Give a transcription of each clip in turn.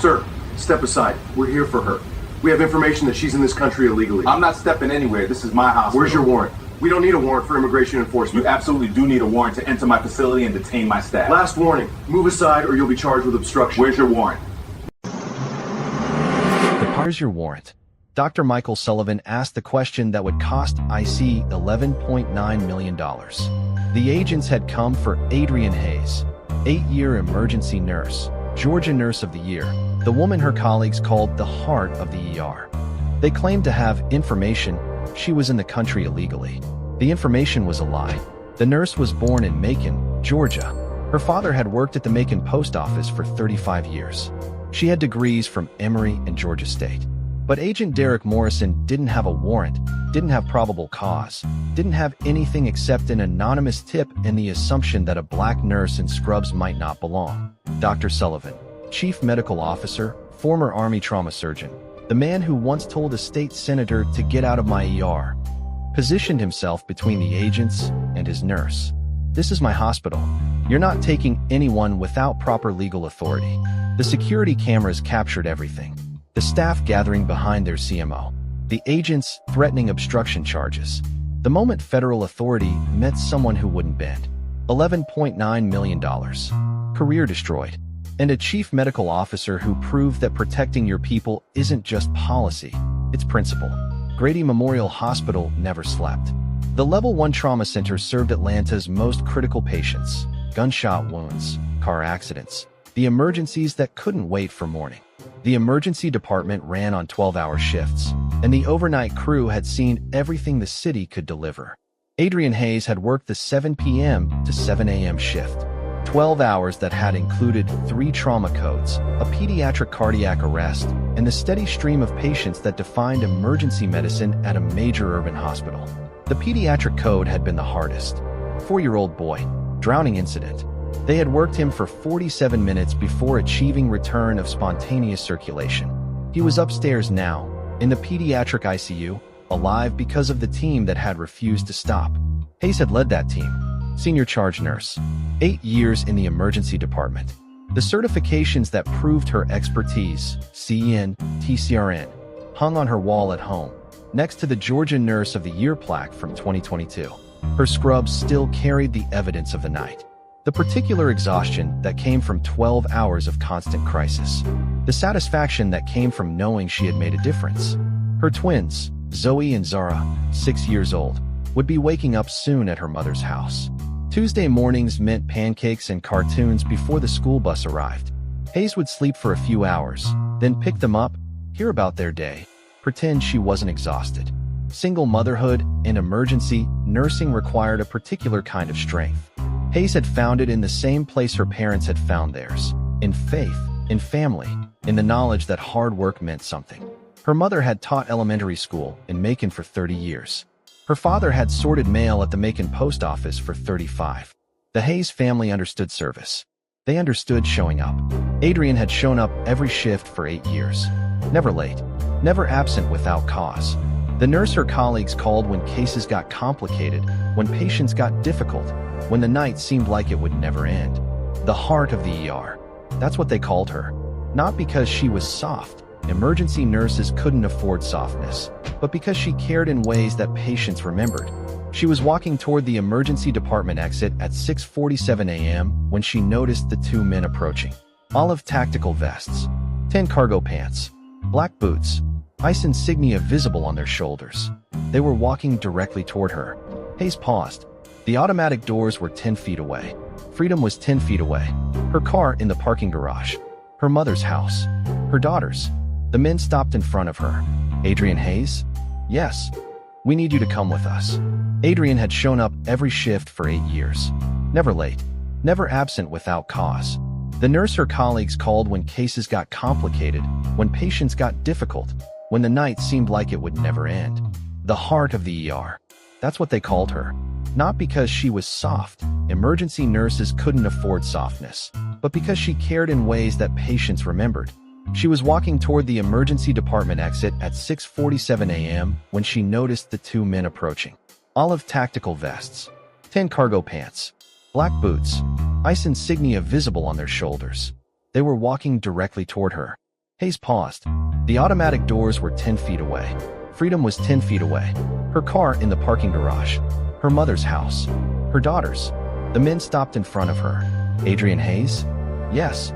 Sir, step aside. We're here for her. We have information that she's in this country illegally. I'm not stepping anywhere. This is my hospital. Where's your warrant? We don't need a warrant for immigration enforcement. You absolutely do need a warrant to enter my facility and detain my staff. Last warning. Move aside or you'll be charged with obstruction. Where's your warrant? Here's your warrant. Dr. Michael Sullivan asked the question that would cost IC $11.9 million. The agents had come for Adrienne Hayes, 8-year emergency nurse, Georgia Nurse of the Year, the woman her colleagues called the heart of the ER. They claimed to have information she was in the country illegally. The information was a lie. The nurse was born in Macon, Georgia. Her father had worked at the Macon post office for 35 years. She had degrees from Emory and Georgia State. But Agent Derek Morrison didn't have a warrant, didn't have probable cause, didn't have anything except an anonymous tip and the assumption that a black nurse in scrubs might not belong. Dr. Sullivan, Chief Medical Officer, former Army trauma surgeon, the man who once told a state senator to get out of my ER, positioned himself between the agents and his nurse. This is my hospital. You're not taking anyone without proper legal authority. The security cameras captured everything. The staff gathering behind their CMO. The agents threatening obstruction charges. The moment federal authority met someone who wouldn't bend. $11.9 million. Career destroyed. And a chief medical officer who proved that protecting your people isn't just policy, it's principle. Grady Memorial Hospital never slept. The Level 1 Trauma Center served Atlanta's most critical patients. Gunshot wounds, car accidents, the emergencies that couldn't wait for morning. The emergency department ran on 12-hour shifts, and the overnight crew had seen everything the city could deliver. Adrienne Hayes had worked the 7 p.m. to 7 a.m. shift, 12 hours that had included 3 trauma codes, a pediatric cardiac arrest, and the steady stream of patients that defined emergency medicine at a major urban hospital. The pediatric code had been the hardest. 4-year-old boy, drowning incident. They had worked him for 47 minutes before achieving return of spontaneous circulation. He was upstairs now, in the pediatric ICU, alive because of the team that had refused to stop. Hayes had led that team. Senior charge nurse. 8 years in the emergency department. The certifications that proved her expertise, CEN, TCRN, hung on her wall at home, next to the Georgia Nurse of the Year plaque from 2022. Her scrubs still carried the evidence of the night. The particular exhaustion that came from 12 hours of constant crisis. The satisfaction that came from knowing she had made a difference. Her twins, Zoe and Zara, 6 years old, would be waking up soon at her mother's house. Tuesday mornings meant pancakes and cartoons before the school bus arrived. Hayes would sleep for a few hours, then pick them up, hear about their day, pretend she wasn't exhausted. Single motherhood and emergency nursing required a particular kind of strength. Hayes had found it in the same place her parents had found theirs, in faith, in family, in the knowledge that hard work meant something. Her mother had taught elementary school in Macon for 30 years. Her father had sorted mail at the Macon post office for 35. The Hayes family understood service. They understood showing up. Adrienne had shown up every shift for 8 years. Never late, never absent without cause. The nurse her colleagues called when cases got complicated, when patients got difficult, when the night seemed like it would never end. The heart of the ER. That's what they called her. Not because she was soft. Emergency nurses couldn't afford softness, but because she cared in ways that patients remembered. She was walking toward the emergency department exit at 6:47 a.m. when she noticed the 2 men approaching. Olive tactical vests, 10 cargo pants, black boots, ice insignia visible on their shoulders. They were walking directly toward her. Hayes paused. The automatic doors were 10 feet away. Freedom was 10 feet away. Her car in the parking garage. Her mother's house. Her daughter's. The men stopped in front of her. Adrienne Hayes? Yes. We need you to come with us. Adrienne had shown up every shift for 8 years. Never late. Never absent without cause. The nurse her colleagues called when cases got complicated, when patients got difficult, when the night seemed like it would never end. The heart of the ER. That's what they called her. Not because she was soft. Emergency nurses couldn't afford softness, but because she cared in ways that patients remembered. She was walking toward the emergency department exit at 6:47 a.m. when she noticed the 2 men approaching. Olive tactical vests, 10 cargo pants, black boots, ice insignia visible on their shoulders. They were walking directly toward her. Hayes paused. The automatic doors were 10 feet away. Freedom was 10 feet away. Her car in the parking garage. Her mother's house. Her daughter's. The men stopped in front of her. Adrian Hayes? Yes.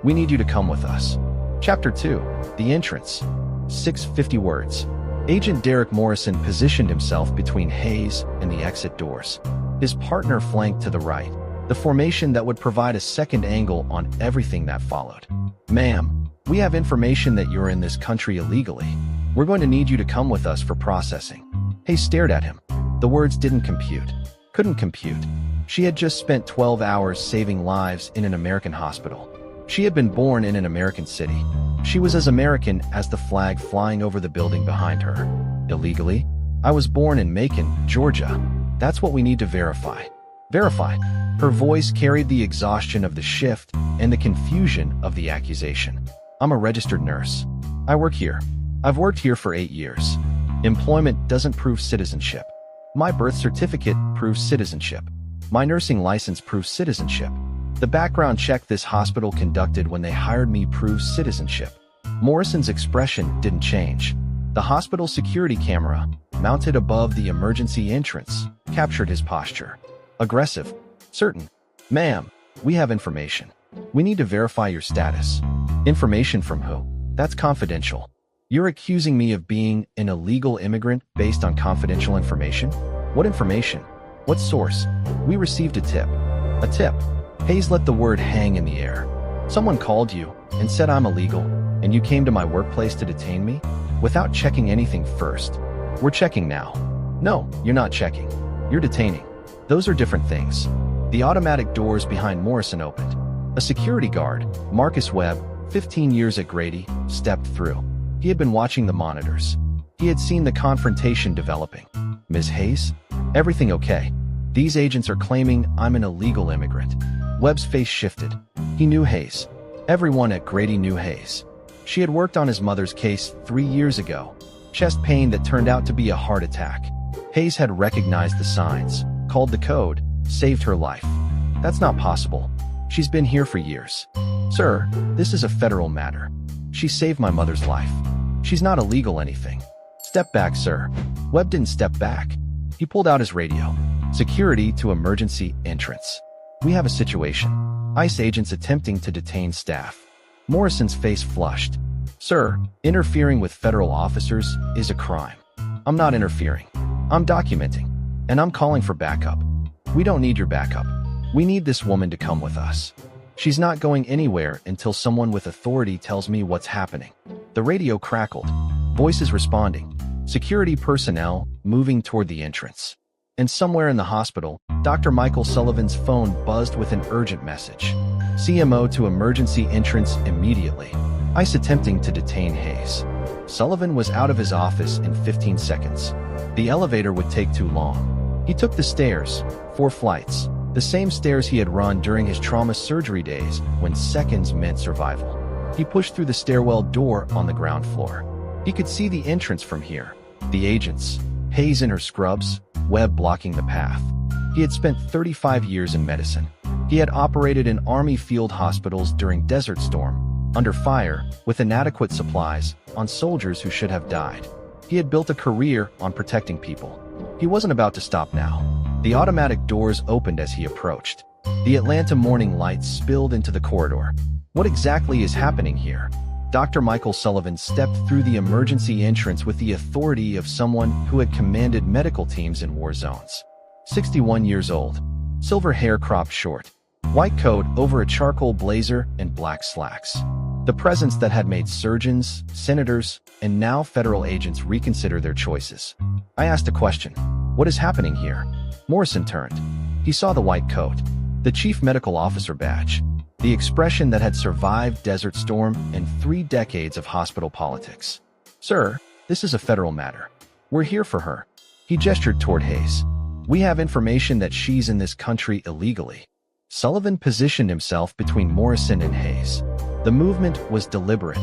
We need you to come with us. Chapter 2. The Entrance. 650 words. Agent Derek Morrison positioned himself between Hayes and the exit doors. His partner flanked to the right, the formation that would provide a second angle on everything that followed. Ma'am, we have information that you're in this country illegally. We're going to need you to come with us for processing. Hayes stared at him. The words didn't compute. Couldn't compute. She had just spent 12 hours saving lives in an American hospital. She had been born in an American city. She was as American as the flag flying over the building behind her. Illegally? I was born in Macon, Georgia. That's what we need to verify. Verify. Her voice carried the exhaustion of the shift and the confusion of the accusation. I'm a registered nurse. I work here. I've worked here for 8 years. Employment doesn't prove citizenship. My birth certificate proves citizenship. My nursing license proves citizenship. The background check this hospital conducted when they hired me proves citizenship. Morrison's expression didn't change. The hospital security camera, mounted above the emergency entrance, captured his posture. Aggressive. Certain. Ma'am, we have information. We need to verify your status. Information from who? That's confidential. You're accusing me of being an illegal immigrant based on confidential information? What information? What source? We received a tip. A tip. Hayes let the word hang in the air. Someone called you and said I'm illegal, and you came to my workplace to detain me? Without checking anything first. We're checking now. No, you're not checking. You're detaining. Those are different things. The automatic doors behind Morrison opened. A security guard, Marcus Webb, 15 years at Grady, stepped through. He had been watching the monitors. He had seen the confrontation developing. Ms. Hayes? Everything okay? These agents are claiming I'm an illegal immigrant. Webb's face shifted. He knew Hayes. Everyone at Grady knew Hayes. She had worked on his mother's case 3 years ago. Chest pain that turned out to be a heart attack. Hayes had recognized the signs, called the code, saved her life. That's not possible. She's been here for years. Sir, this is a federal matter. She saved my mother's life. She's not illegal anything. Step back, sir. Webb didn't step back. He pulled out his radio. Security to emergency entrance. We have a situation. ICE agents attempting to detain staff. Morrison's face flushed. Sir, interfering with federal officers is a crime. I'm not interfering. I'm documenting. And I'm calling for backup. We don't need your backup. We need this woman to come with us. She's not going anywhere until someone with authority tells me what's happening. The radio crackled. Voices responding. Security personnel moving toward the entrance. And somewhere in the hospital, Dr. Michael Sullivan's phone buzzed with an urgent message. CMO to emergency entrance immediately. ICE attempting to detain Hayes. Sullivan was out of his office in 15 seconds. The elevator would take too long. He took the stairs, 4 flights, the same stairs he had run during his trauma surgery days when seconds meant survival. He pushed through the stairwell door on the ground floor. He could see the entrance from here. The agents, Hayes in her scrubs, Webb blocking the path. He had spent 35 years in medicine. He had operated in Army field hospitals during Desert Storm, under fire, with inadequate supplies, on soldiers who should have died. He had built a career on protecting people. He wasn't about to stop now. The automatic doors opened as he approached. The Atlanta morning light spilled into the corridor. What exactly is happening here? Dr. Michael Sullivan stepped through the emergency entrance with the authority of someone who had commanded medical teams in war zones. 61 years old. Silver hair cropped short. White coat over a charcoal blazer and black slacks. The presence that had made surgeons, senators, and now federal agents reconsider their choices. I asked a question. What is happening here? Morrison turned. He saw the white coat, the chief medical officer badge, the expression that had survived Desert Storm and 3 decades of hospital politics. Sir, this is a federal matter. We're here for her. He gestured toward Hayes. We have information that she's in this country illegally. Sullivan positioned himself between Morrison and Hayes. The movement was deliberate,